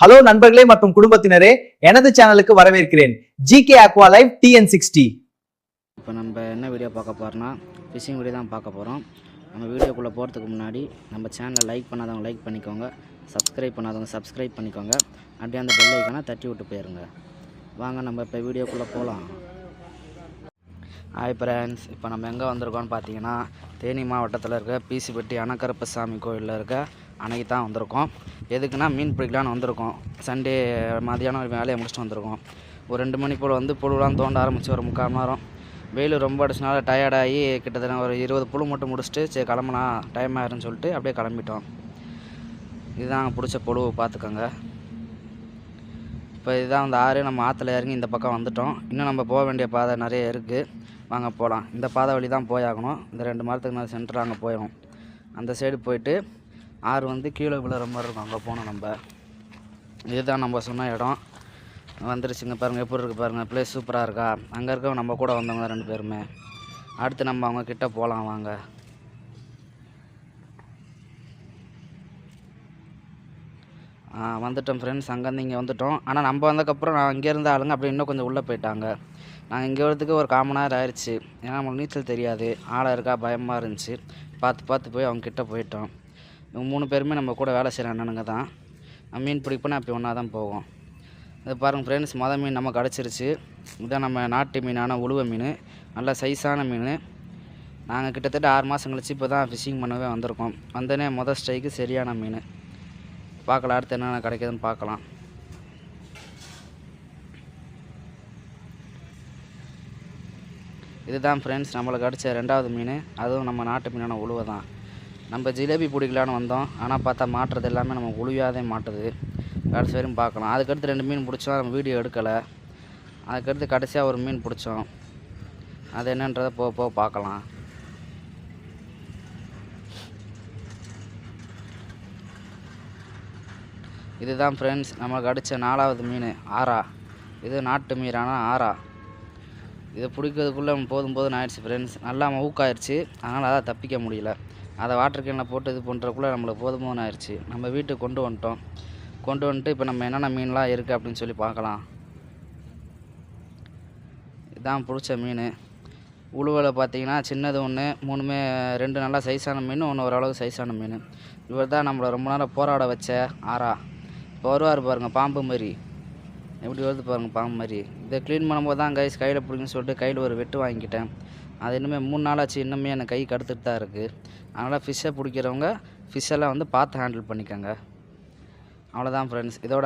Hello நண்பர்களே மற்றும் குடும்பத்தினரே, எனது சேனலுக்கு வரவேற்கிறேன். GK Aqua live TN60. இப்போ நம்ம என்ன வீடியோ பார்க்க போகிறோம்னா ஃபிஷிங் வீடியோ தான் பார்க்க போகிறோம். நம்ம வீடியோக்குள்ளே போகிறதுக்கு முன்னாடி நம்ம சேனலை லைக் பண்ணாதவங்க லைக் பண்ணிக்கோங்க, சப்ஸ்கிரைப் பண்ணாதவங்க சப்ஸ்கிரைப் பண்ணிக்கோங்க, அப்படியே அந்த பெல் ஐக்கானை தட்டி விட்டு போயிருங்க. வாங்க நம்ம இப்போ வீடியோக்குள்ளே போகலாம். ஹாய் ஃப்ரெண்ட்ஸ், இப்போ நம்ம எங்கே வந்திருக்கோம்னு பார்த்தீங்கன்னா தேனி மாவட்டத்தில் இருக்க பிசிப்பட்டி அனக்கருப்பசாமி கோயிலில் இருக்க அணைக்கு தான் வந்திருக்கோம். எதுக்குன்னா மீன் பிடிக்கலான்னு வந்திருக்கோம். சண்டே மதியானம் வேலையை முடிச்சுட்டு வந்திருக்கோம். ஒரு 2 மணி போல் வந்து புழுலாம் தோண்ட ஆரம்பித்து ஒரு 3/4 மணி நேரம் வெயில் ரொம்ப அடிச்சனால டயர்டாகி கிட்டத்தட்ட ஒரு 20 புழு மட்டும் முடிச்சுட்டு சரி கிளம்பலாம், டைம் ஆயிருன்னு சொல்லிட்டு அப்படியே கிளம்பிட்டோம். இதுதான் பிடிச்ச புழு பார்த்துக்கோங்க. இப்போ இதுதான் அந்த ஆறு. நம்ம ஆற்றுல இறங்கி இந்த பக்கம் வந்துட்டோம். இன்னும் நம்ம போக வேண்டிய பாதை நிறைய இருக்குது. வாங்க போகலாம். இந்த பாதை வழி தான் போயாகணும். இந்த 2 மரத்துக்கு மேலே சென்டர் அங்கே போயிடும். அந்த சைடு போயிட்டு ஆறு வந்து கீழே விழுற மாதிரி இருக்கும். அங்கே போனோம் நம்ம. இதுதான் நம்ம சொன்ன இடம். வந்துருச்சுங்க பாருங்கள், எப்படி இருக்குது பாருங்கள். ப்ளேஸ் சூப்பராக இருக்கா. அங்கே இருக்க நம்ம கூட வந்தவங்க 2 பேருமே. அடுத்து நம்ம அவங்க கிட்டே போகலாம் வாங்க. வந்துட்டோம் ஃப்ரெண்ட்ஸ். அங்கேருந்து இங்கே வந்துட்டோம். ஆனால் நம்ம வந்ததுக்கப்புறம் நான் இங்கேருந்து ஆளுங்க அப்படியே இன்னும் கொஞ்சம் உள்ளே போயிட்டாங்க. நாங்கள் இங்கே வரதுக்கு ஒரு 1/4 மணி நேரம் ஆயிடுச்சு. ஏன்னா நம்மளுக்கு நீச்சல் தெரியாது, ஆளாக இருக்கா பயமாக இருந்துச்சு. பார்த்து போய் அவங்க கிட்டே போயிட்டோம். இவங்க 3 பேருமே நம்ம கூட வேலை செய்கிற அண்ணனுங்க தான். மீன் பிடிப்போன்னா அப்படி ஒன்றா தான் போவோம். இது பாருங்கள் ஃப்ரெண்ட்ஸ், மீன் நம்ம கிடச்சிருச்சு. இதுதான் நம்ம நாட்டு மீனான உழுவ மீன். நல்ல சைஸான மீன். நாங்கள் கிட்டத்தட்ட 6 மாதம் கழிச்சு இப்போ தான் ஃபிஷிங் பண்ணவே வந்திருக்கோம். வந்தோடனே மொதல் ஸ்ட்ரைக்கு சரியான மீன். பார்க்கலாம் அடுத்து என்னென்ன கிடைக்குதுன்னு பார்க்கலாம். இதுதான் ஃப்ரெண்ட்ஸ் நம்மளுக்கு கிடச்ச 2வது மீன். அதுவும் நம்ம நாட்டு மீனான உழுவை தான். நம்ம ஜிலேபி பிடிக்கலான்னு வந்தோம். ஆனால் பார்த்தா மாட்டுறது எல்லாமே நம்ம உழுவியாதே மாட்டுது. கடைசி வரையும் பார்க்கலாம். அதுக்கடுத்து 2 மீன் பிடிச்சோம். நம்ம வீடியோ எடுக்கலை. அதுக்கடுத்து கடைசியாக ஒரு மீன் பிடிச்சோம். அது என்னன்றதை போக பார்க்கலாம். இதுதான் ஃப்ரெண்ட்ஸ் நம்மளுக்கு அடித்த 4வது மீன் ஆரா. இது நாட்டு மீனான ஆரா. இதை பிடிக்கிறதுக்குள்ளே போதும் ஆயிடுச்சு ஃப்ரெண்ட்ஸ். நல்லா ஊக்காயிருச்சு. அதனால் அதை தப்பிக்க முடியல. அதை வாட்டர் கேனில் போட்டு இது பண்ணுறக்குள்ளே நம்மளுக்கு போதும் ஆயிடுச்சு. நம்ம வீட்டுக்கு கொண்டு வந்துட்டு இப்போ நம்ம என்னென்ன மீன்லாம் இருக்குது அப்படின்னு சொல்லி பார்க்கலாம். இதுதான் பிடிச்ச மீன். உழுவில் பார்த்தீங்கன்னா சின்னது ஒன்று, 3மே 2 நல்லா சைஸான மீன், ஒன்று ஓரளவுக்கு சைஸான மீன். இவர் தான் நம்மளை ரொம்ப நேரம் போராட வச்ச ஆரா. இப்போ வருவார் பாருங்கள், பாம்பு மாதிரி எப்படி வருது பாருங்கள், பாம்பு மாதிரி. இதை க்ளீன் பண்ணும்போது தான் கைஸ் கையில் பிடிக்குன்னு சொல்லிட்டு கையில் ஒரு வெட்டு வாங்கிக்கிட்டேன். அது இன்னுமே 3 நாள் ஆச்சு. இன்னுமே எனக்கு கை கடுத்துட்டு தான் இருக்குது. அதனால் ஃபிஷ்ஷை பிடிக்கிறவங்க ஃபிஷ்ஷெல்லாம் வந்து பார்த்து ஹேண்டில் பண்ணிக்கோங்க. அவ்வளோதான் ஃப்ரெண்ட்ஸ். இதோட